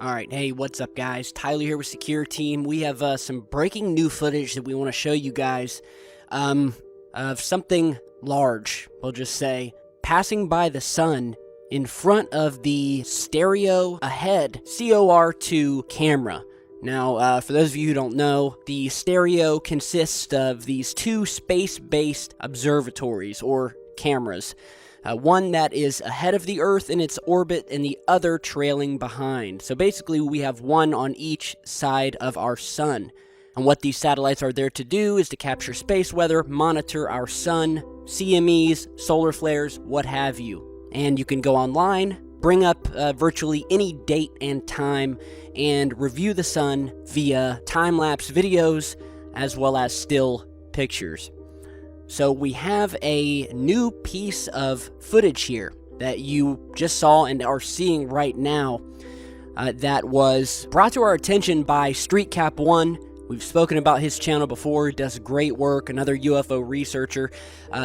Alright, hey, what's up guys? Tyler here with Secure Team. We have some breaking new footage that we want to show you guys of something large, we'll just say, passing by the sun in front of the stereo ahead COR2 camera. Now, for those of you who don't know, the stereo consists of these two space-based observatories, or cameras. One that is ahead of the Earth in its orbit and the other trailing behind. So basically we have one on each side of our sun. And what these satellites are there to do is to capture space weather, monitor our sun, CMEs, solar flares, what have you. And you can go online, bring up virtually any date and time, and review the sun via time-lapse videos as well as still pictures. So we have a new piece of footage here that you just saw and are seeing right now that was brought to our attention by StreetCap1. We've spoken about his channel before. He does great work. Another UFO researcher,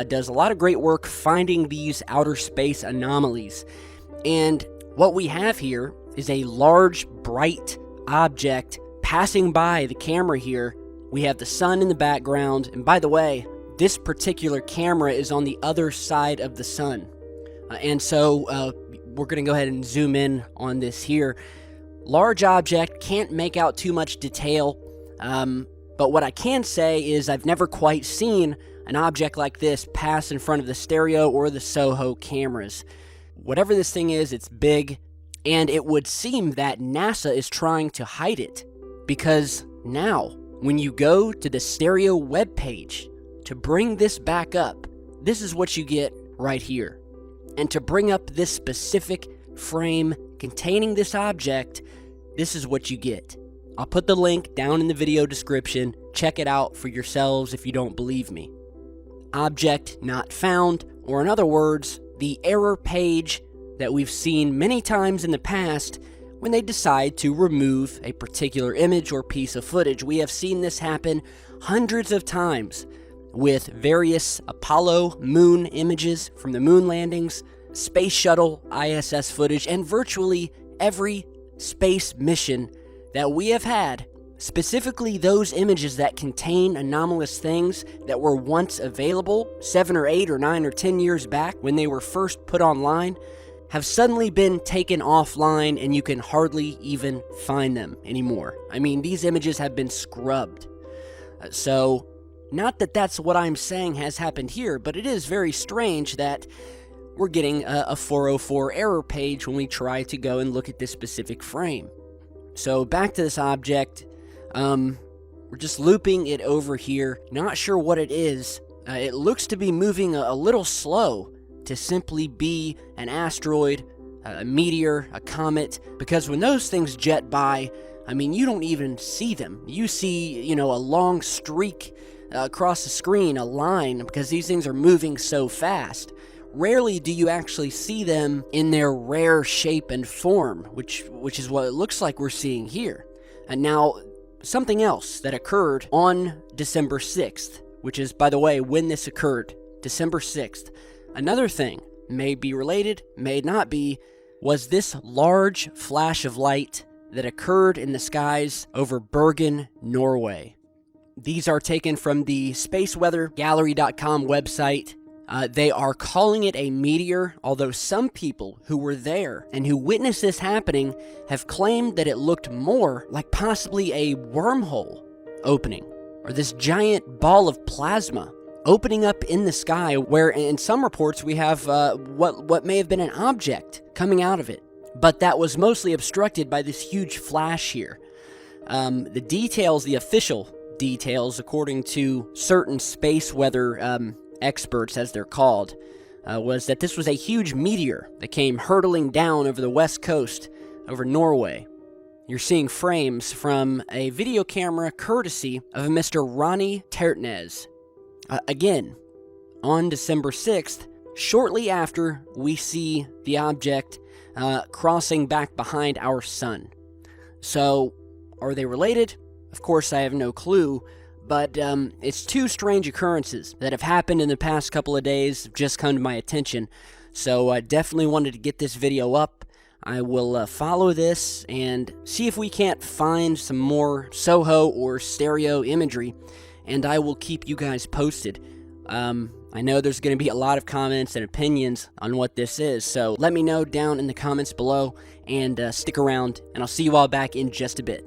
does a lot of great work finding these outer space anomalies. And what we have here is a large, bright object passing by the camera here. We have the sun in the background, and by the way, this particular camera is on the other side of the sun. And so we're going to go ahead and zoom in on this here. Large object, can't make out too much detail, but what I can say is I've never quite seen an object like this pass in front of the stereo or the Soho cameras. Whatever this thing is, it's big, and it would seem that NASA is trying to hide it, because now, when you go to the stereo webpage, to bring this back up, this is what you get right here. And to bring up this specific frame containing this object, this is what you get. I'll put the link down in the video description. Check it out for yourselves if you don't believe me. Object not found, or in other words, the error page that we've seen many times in the past when they decide to remove a particular image or piece of footage. We have seen this happen hundreds of times with various Apollo moon images from the moon landings, space shuttle ISS footage, and virtually every space mission that we have had, specifically those images that contain anomalous things that were once available 7 or 8 or 9 or 10 years back when they were first put online, have suddenly been taken offline and you can hardly even find them anymore. I mean, these images have been scrubbed. So, not that that's what I'm saying has happened here, but it is very strange that we're getting a 404 error page when we try to go and look at this specific frame. So back to this object, we're just looping it over here, not sure what it is. It looks to be moving a little slow to simply be an asteroid, a meteor, a comet, because when those things jet by, I mean, you don't even see them. You see, you know, a long streak across the screen, a line, because these things are moving so fast. Rarely do you actually see them in their rare shape and form, which is what it looks like we're seeing here. And now, something else that occurred on December 6th, which is, by the way, when this occurred, December 6th. Another thing, may be related, may not be, was this large flash of light that occurred in the skies over Bergen, Norway. These are taken from the spaceweathergallery.com website. They are calling it a meteor, although some people who were there and who witnessed this happening have claimed that it looked more like possibly a wormhole opening, or this giant ball of plasma opening up in the sky, where in some reports we have what may have been an object coming out of it, but that was mostly obstructed by this huge flash here. The details, the official details, according to certain space weather experts, as they're called, was that this was a huge meteor that came hurtling down over the west coast, over Norway. You're seeing frames from a video camera courtesy of a Mr. Ronnie Tertnes. Again, on December 6th, shortly after we see the object crossing back behind our sun. So, are they related? Of course, I have no clue, but it's two strange occurrences that have happened in the past couple of days, have just come to my attention. So I definitely wanted to get this video up. I will follow this and see if we can't find some more Soho or stereo imagery, and I will keep you guys posted. I know there's going to be a lot of comments and opinions on what this is, so let me know down in the comments below, and stick around, and I'll see you all back in just a bit.